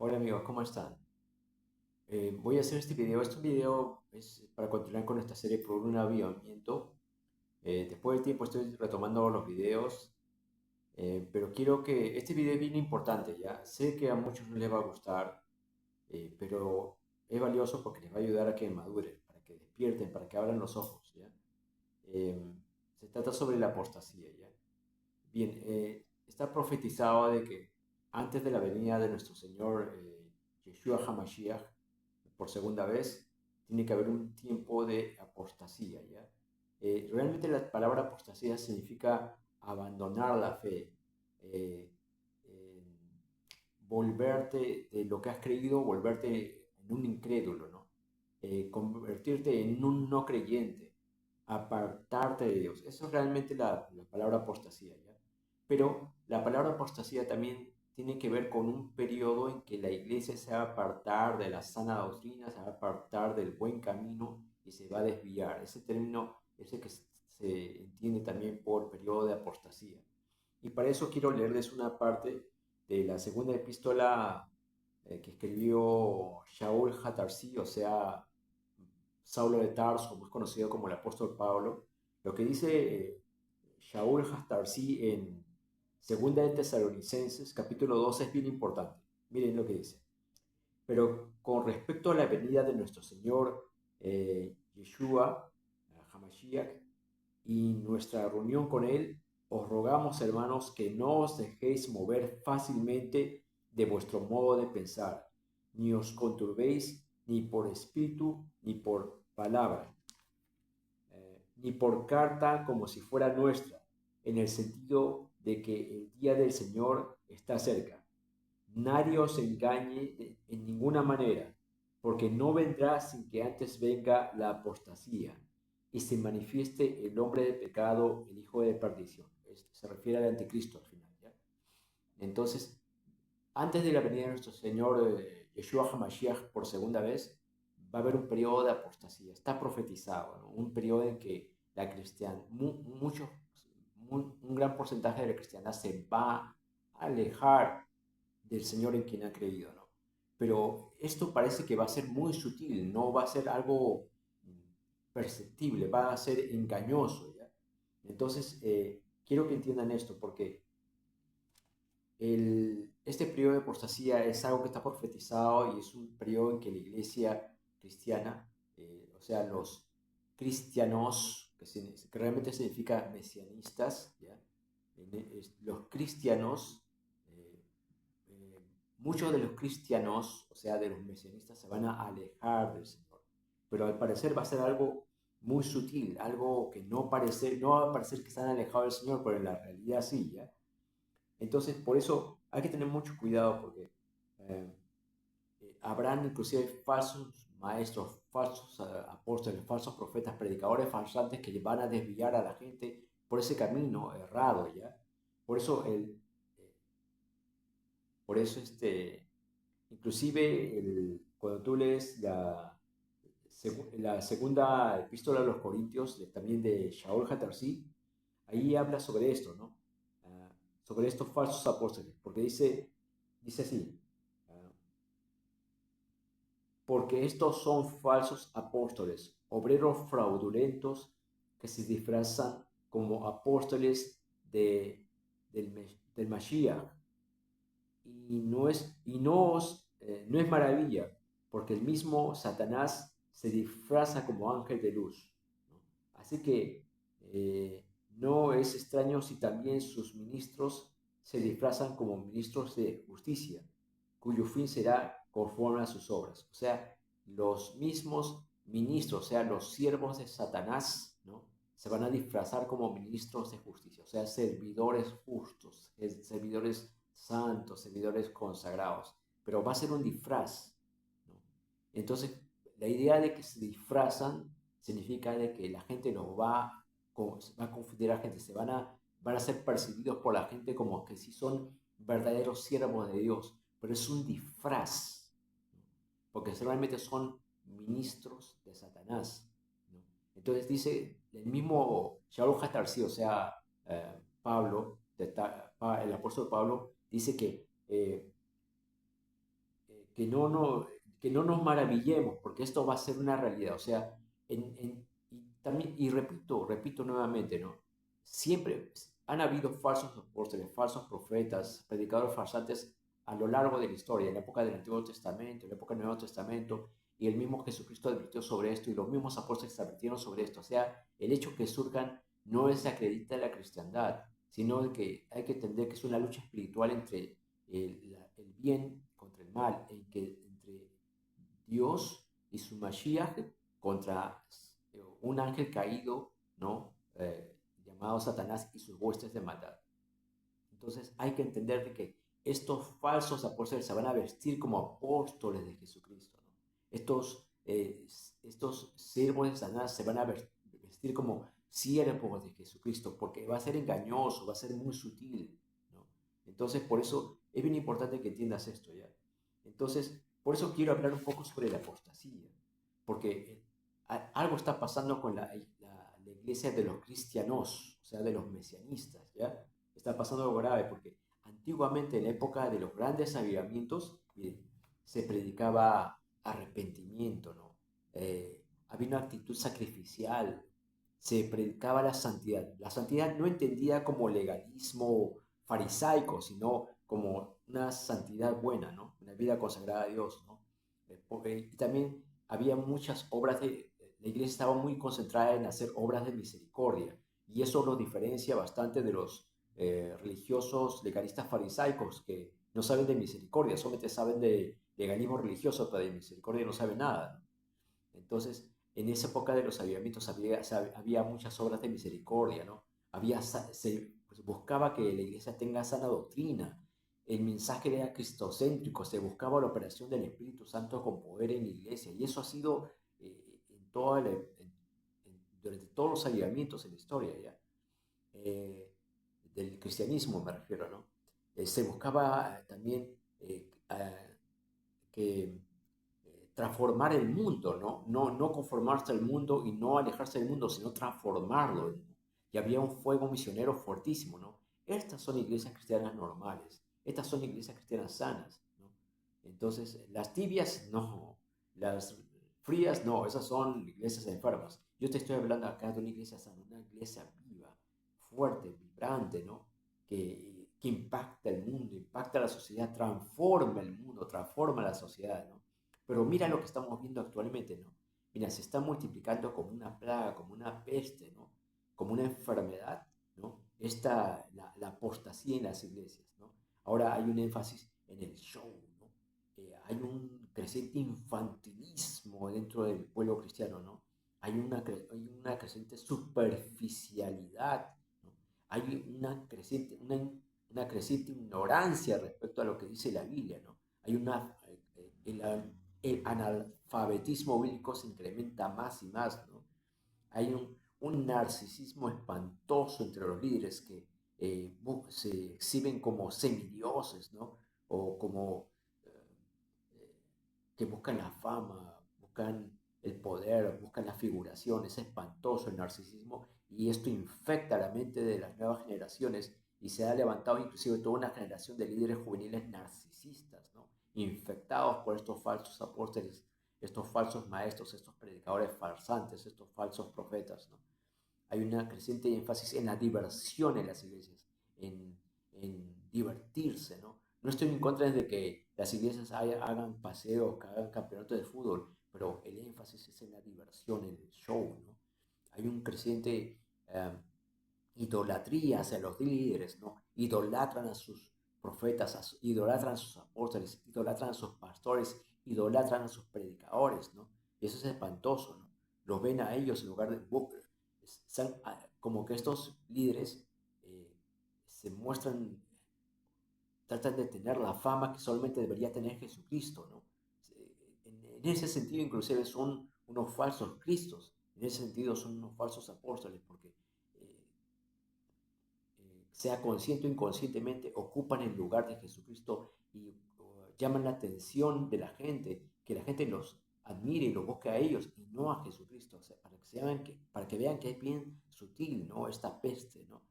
Hola amigos, ¿cómo están? Voy a hacer este video. Este video es para continuar con esta serie por un avivamiento. Después del tiempo estoy retomando los videos, pero quiero que este video es bien importante, ¿ya? Sé que a muchos no les va a gustar, pero es valioso porque les va a ayudar a que maduren, para que despierten, para que abran los ojos, ¿ya? Eh, Se trata sobre la apostasía, ¿ya? Bien, está profetizado de que antes de la venida de nuestro Señor Yeshua HaMashiach, por segunda vez, tiene que haber un tiempo de apostasía, ¿ya? Realmente la palabra apostasía significa abandonar la fe, eh, eh, volverte de lo que has creído, volverte en un incrédulo, ¿no? Convertirte en un no creyente, apartarte de Dios. Eso es realmente la palabra apostasía, ¿ya? Pero la palabra apostasía también tiene que ver con un periodo en que la iglesia se va a apartar de la sana doctrina, se va a apartar del buen camino y se va a desviar. Ese término es el que se entiende también por periodo de apostasía. Y para eso quiero leerles una parte de la segunda epístola que escribió Shaul Hatarsi, o sea, Saulo de Tarso, más conocido como el apóstol Pablo. Lo que dice Shaul Hatarsi en segunda de Tesalonicenses, capítulo 12, es bien importante. Miren lo que dice. Pero con respecto a la venida de nuestro Señor Yeshua, Hamashiach, y nuestra reunión con Él, os rogamos, hermanos, que no os dejéis mover fácilmente de vuestro modo de pensar, ni os conturbéis ni por espíritu, ni por palabra, ni por carta como si fuera nuestra, en el sentido de que el día del Señor está cerca. Nadie os engañe en ninguna manera, porque no vendrá sin que antes venga la apostasía y se manifieste el hombre de pecado, el hijo de perdición. Se refiere al anticristo al final, ¿ya? Entonces, antes de la venida de nuestro Señor Yeshua HaMashiach por segunda vez, va a haber un periodo de apostasía. Está profetizado, ¿no? Un periodo en que la cristiandad, un gran porcentaje de la cristiandad se va a alejar del Señor en quien ha creído, ¿no? Pero esto parece que va a ser muy sutil, no va a ser algo perceptible, va a ser engañoso, ¿ya? Entonces, quiero que entiendan esto, porque este periodo de apostasía es algo que está profetizado y es un periodo en que la iglesia cristiana, o sea, los cristianos, que realmente significa mesianistas, ¿ya? Los cristianos, eh, eh, muchos de los cristianos, o sea, de los mesianistas, se van a alejar del Señor. Pero al parecer va a ser algo muy sutil, algo que no va a parecer que están alejados del Señor, pero en la realidad sí, ¿ya? Entonces, por eso hay que tener mucho cuidado porque eh, habrán inclusive falsos maestros, falsos apóstoles, falsos profetas, predicadores falsantes que van a desviar a la gente por ese camino errado, ¿ya? Por eso, eh, por eso inclusive cuando tú lees la segunda epístola a los Corintios, también de Shaul Hatarsi, ahí habla sobre esto, ¿no? Sobre estos falsos apóstoles, porque dice así, ah, porque estos son falsos apóstoles, obreros fraudulentos que se disfrazan como apóstoles del Mashiach. No es maravilla, porque el mismo Satanás se disfraza como ángel de luz, ¿no? Así que no es extraño si también sus ministros se disfrazan como ministros de justicia, cuyo fin será conforme a sus obras. O sea, los mismos ministros, o sea, los siervos de Satanás, ¿no? Se van a disfrazar como ministros de justicia, o sea, servidores justos, servidores santos, servidores consagrados, pero va a ser un disfraz, ¿no? Entonces, la idea de que se disfrazan significa de que la gente los va a confundir a la gente, van a ser percibidos por la gente como que sí son verdaderos siervos de Dios, pero es un disfraz, ¿no? Porque realmente son ministros de Satanás, ¿no? Entonces dice el mismo Shaul Hatarsi, o sea, Pablo, el apóstol Pablo, dice que que no, no, que no nos maravillemos, porque esto va a ser una realidad. O sea, y también, y repito nuevamente, ¿no? Siempre han habido falsos apóstoles, falsos profetas, predicadores farsantes a lo largo de la historia, en la época del Antiguo Testamento, en la época del Nuevo Testamento, y el mismo Jesucristo advirtió sobre esto, y los mismos apóstoles advirtieron sobre esto. O sea, el hecho que surjan no desacredita la cristiandad, sino de que hay que entender que es una lucha espiritual entre el bien contra el mal, entre Dios y su Mashiach contra un ángel caído, ¿no? Llamado Satanás y sus huestes de maldad. Entonces hay que entender de que estos falsos apóstoles se van a vestir como apóstoles de Jesucristo, ¿no? Estos siervos de Satanás se van a vestir como siervos de Jesucristo, porque va a ser engañoso, va a ser muy sutil, ¿no? Entonces, por eso es bien importante que entiendas esto, ¿ya? Entonces, por eso quiero hablar un poco sobre la apostasía, porque algo está pasando con la iglesia de los cristianos, o sea, de los mesianistas, ¿ya? Está pasando algo grave, porque antiguamente, en la época de los grandes avivamientos, miren, se predicaba arrepentimiento, ¿no? Había una actitud sacrificial, se predicaba la santidad. La santidad no entendida como legalismo farisaico, sino como una santidad buena, ¿no? Una vida consagrada a Dios, ¿no? Y también había muchas obras la iglesia estaba muy concentrada en hacer obras de misericordia, y eso lo diferencia bastante de los religiosos legalistas farisaicos que no saben de misericordia, solamente saben de legalismo religioso, pero de misericordia no saben nada, ¿no? Entonces, en esa época de los avivamientos había muchas obras de misericordia, ¿no? Se buscaba que la iglesia tenga sana doctrina, el mensaje era cristocéntrico, se buscaba la operación del Espíritu Santo con poder en la iglesia, y eso ha sido durante todos los avivamientos en la historia, ¿ya? Eh, del cristianismo me refiero, ¿no? Se buscaba también que transformar el mundo, ¿no? No conformarse al mundo y no alejarse del mundo, sino transformarlo. Y había un fuego misionero fuertísimo, ¿no? Estas son iglesias cristianas normales, estas son iglesias cristianas sanas, ¿no? Entonces, las tibias, no, las frías, no, esas son iglesias enfermas. Yo te estoy hablando acá de una iglesia sana, una iglesia viva, fuerte, vibrante, ¿no? Que impacta el mundo, impacta la sociedad, transforma el mundo, transforma la sociedad, ¿no? Pero mira lo que estamos viendo actualmente, ¿no? Mira, se está multiplicando como una plaga, como una peste, ¿no? Como una enfermedad, ¿no? La apostasía en las iglesias, ¿no? Ahora hay un énfasis en el show, ¿no? Hay un creciente infantilismo dentro del pueblo cristiano, ¿no? Hay una creciente superficialidad, ¿no? Hay una creciente ignorancia respecto a lo que dice la Biblia, ¿no? Hay el analfabetismo bíblico se incrementa más y más, ¿no? Hay un narcisismo espantoso entre los líderes que se exhiben como semidioses, ¿no? O como que buscan la fama, buscan el poder, buscan la figuración. Es espantoso el narcisismo, y esto infecta la mente de las nuevas generaciones, y se ha levantado inclusive toda una generación de líderes juveniles narcisistas, ¿no? Infectados por estos falsos apóstoles, estos falsos maestros, estos predicadores farsantes, estos falsos profetas, ¿no? Hay una creciente énfasis en la diversión en las iglesias, en, en divertirse, ¿no? No estoy en contra de que las iglesias hagan paseos, que hagan campeonatos de fútbol, pero el énfasis es en la diversión, en el show, ¿no? Hay un creciente idolatría hacia los líderes, ¿no? Idolatran a sus profetas, idolatran a sus apóstoles, idolatran a sus pastores, idolatran a sus predicadores, ¿no? Y eso es espantoso, ¿no? Los ven a ellos en lugar de... Como que estos líderes se muestran, tratan de tener la fama que solamente debería tener Jesucristo, ¿no? En ese sentido, inclusive son unos falsos cristos, en ese sentido son unos falsos apóstoles, porque eh, sea consciente o inconscientemente ocupan el lugar de Jesucristo y llaman la atención de la gente, que la gente los admire y los busque a ellos y no a Jesucristo, o sea, para que vean que es bien sutil, ¿no? Esta peste, ¿no?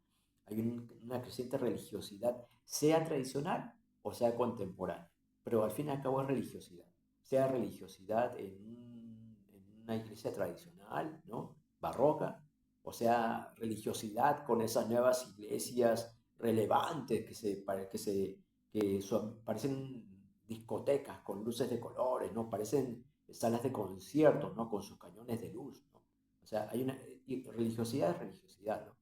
Hay una creciente religiosidad, sea tradicional o sea contemporánea, pero al fin y al cabo es religiosidad. Sea religiosidad en una iglesia tradicional, ¿no? Barroca, o sea religiosidad con esas nuevas iglesias relevantes parecen discotecas con luces de colores, ¿no? Parecen salas de conciertos, ¿no? Con sus cañones de luz, ¿no? O sea, hay una religiosidad es religiosidad, ¿no?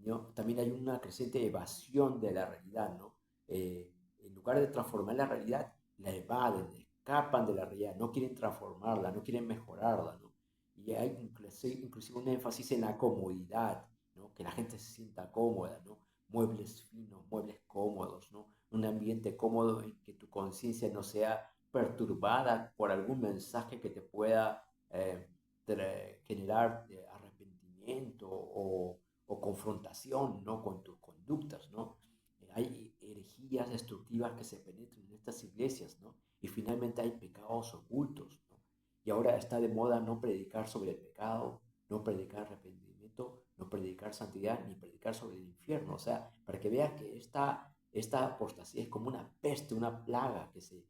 ¿No? También hay una creciente evasión de la realidad, ¿no? En lugar de transformar la realidad, la evaden, escapan de la realidad, no quieren transformarla, no quieren mejorarla, ¿no? Y hay inclusive un énfasis en la comodidad, ¿no? Que la gente se sienta cómoda, ¿no? Muebles finos, muebles cómodos, ¿no? Un ambiente cómodo en que tu conciencia no sea perturbada por algún mensaje que te pueda generar arrepentimiento o confrontación, ¿no? Con tus conductas, ¿no? Hay herejías destructivas que se penetran en estas iglesias, ¿no? Y finalmente hay pecados ocultos, ¿no? Y ahora está de moda no predicar sobre el pecado, no predicar arrepentimiento, no predicar santidad, ni predicar sobre el infierno. O sea, para que veas que esta apostasía es como una peste, una plaga que se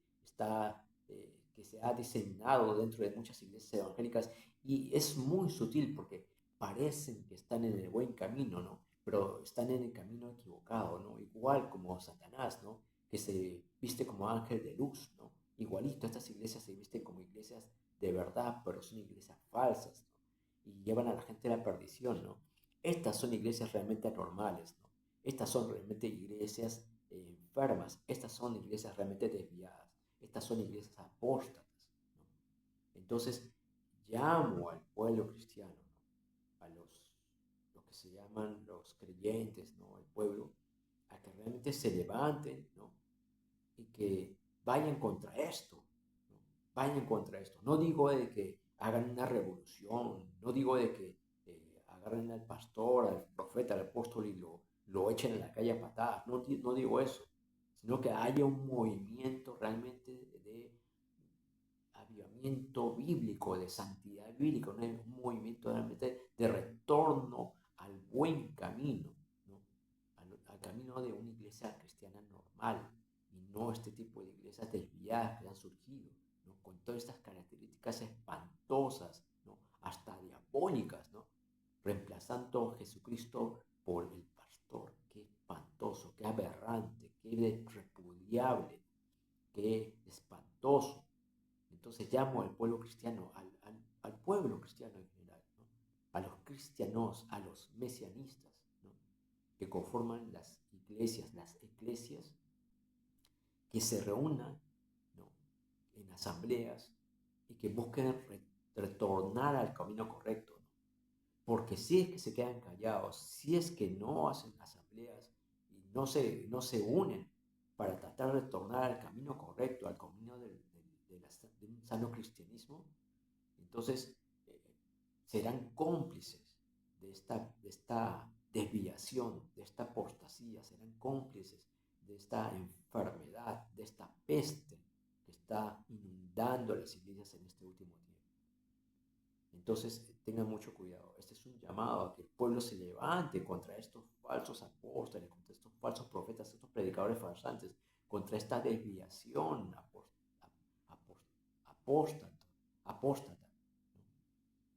ha diseminado dentro de muchas iglesias evangélicas y es muy sutil porque parecen que están en el buen camino, ¿no? Pero están en el camino equivocado, ¿no? Igual como Satanás, ¿no? Que se viste como ángel de luz, ¿no? Igualito estas iglesias se visten como iglesias de verdad, pero son iglesias falsas, ¿no? Y llevan a la gente a la perdición, ¿no? Estas son iglesias realmente anormales, ¿no? Estas son realmente iglesias enfermas, estas son iglesias realmente desviadas, estas son iglesias apóstatas, ¿no? Entonces, llamo al pueblo cristiano, ¿no? A los que se llaman los creyentes, ¿no? Al pueblo, a que realmente se levanten, ¿no? Y que vayan contra esto, ¿no? Vayan contra esto. No digo de que hagan una revolución, no digo de que agarren al pastor, al profeta, al apóstol y lo echen en la calle a patadas, no digo eso, sino que haya un movimiento realmente de avivamiento bíblico, de santidad bíblica, un movimiento realmente de retorno al buen camino, ¿no? Al camino de una iglesia cristiana normal y no este tipo de iglesias desviadas que han surgido, ¿no? Con todas estas características espantosas, ¿no? Hasta diabólicas, ¿no? Reemplazando a Jesucristo por el pastor. Qué espantoso, qué aberrante, qué repudiable, qué espantoso. Entonces llamo al pueblo cristiano, al pueblo cristiano en general, ¿no? A los cristianos, a los mesianistas, ¿no? Que conforman las eclesias que se reúnan, ¿no? En asambleas y que busquen retornar al camino correcto, ¿no? Porque si es que se quedan callados, si es que no hacen asambleas y no se unen para tratar de retornar al camino correcto, al camino de un sano cristianismo, entonces eh, serán cómplices de esta desviación, de esta apostasía, serán cómplices de esta enfermedad, de esta peste que está inundando las iglesias en este último tiempo. Entonces, tengan mucho cuidado. Este es un llamado a que el pueblo se levante contra estos falsos apóstoles, contra estos falsos profetas, estos predicadores farsantes, contra esta desviación apóstata, apóstata, ¿no?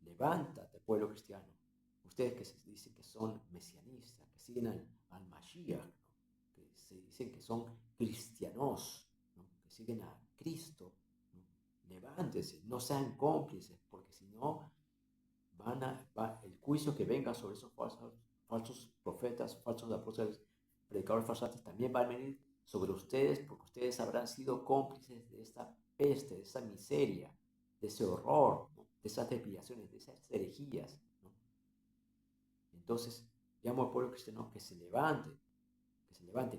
Levántate, pueblo cristiano. Ustedes que se dicen que son mesianistas, que siguen al Mashiach, ¿no? Que se dicen que son cristianos, ¿no? Que siguen a Cristo, ¿no? Levántense, no sean cómplices, porque si no, el juicio que venga sobre esos falsos profetas, falsos apóstoles, predicadores farsantes, también va a venir sobre ustedes, porque ustedes habrán sido cómplices de esta peste, de esa miseria, de ese horror, ¿no? De esas desviaciones, de esas herejías, ¿no? Entonces, llamo al pueblo cristiano que se levante,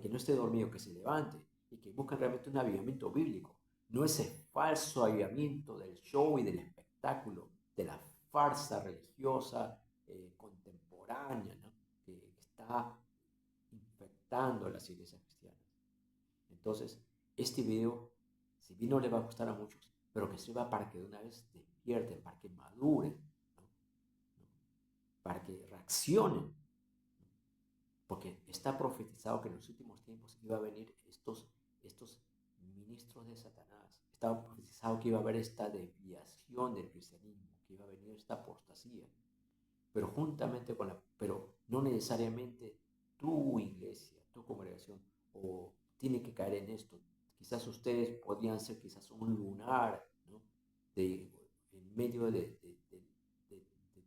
que no esté dormido, que se levante y que busque realmente un avivamiento bíblico, no ese falso avivamiento del show y del espectáculo, de la farsa religiosa contemporánea, ¿no? que está infectando las iglesias cristianas. Entonces, este video, si bien no le va a gustar a muchos, pero que sirva para que de una vez despierten, para que maduren, ¿no? Para que reaccionen, porque está profetizado que en los últimos tiempos iba a venir estos ministros de que iba a haber esta desviación del cristianismo, que iba a venir esta apostasía, pero pero no necesariamente tu iglesia, tu congregación, o tiene que caer en esto. Quizás ustedes podrían ser quizás un lunar, ¿no? En medio de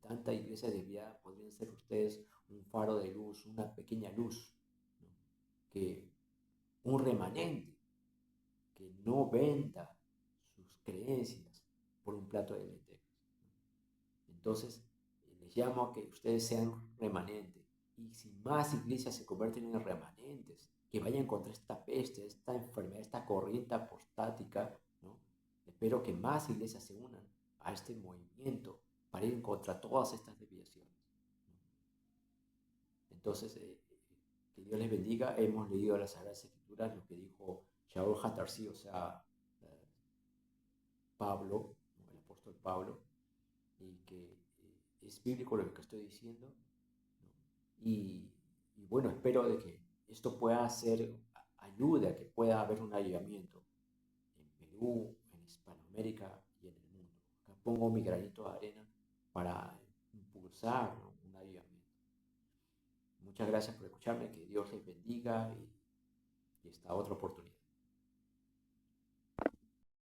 tanta iglesia desviada, podrían ser ustedes un faro de luz, una pequeña luz, ¿no? Que un remanente que no venda sus creencias por un plato de lentejas. Entonces, les llamo a que ustedes sean remanentes. Y si más iglesias se convierten en remanentes, que vayan contra esta peste, esta enfermedad, esta corriente apostática, ¿no? Espero que más iglesias se unan a este movimiento para ir contra todas estas desviaciones. Entonces, que Dios les bendiga. Hemos leído las Sagradas Escrituras, lo que dijo Shaul Hatarsi, o sea, Pablo, ¿no? El apóstol Pablo, y que es bíblico lo que estoy diciendo, ¿no? Y bueno, espero de que esto pueda ser ayuda, que pueda haber un avivamiento en Perú, en Hispanoamérica y en el mundo. Acá pongo mi granito de arena para impulsar, ¿no? Un avivamiento. Muchas gracias por escucharme, que Dios les bendiga y hasta otra oportunidad.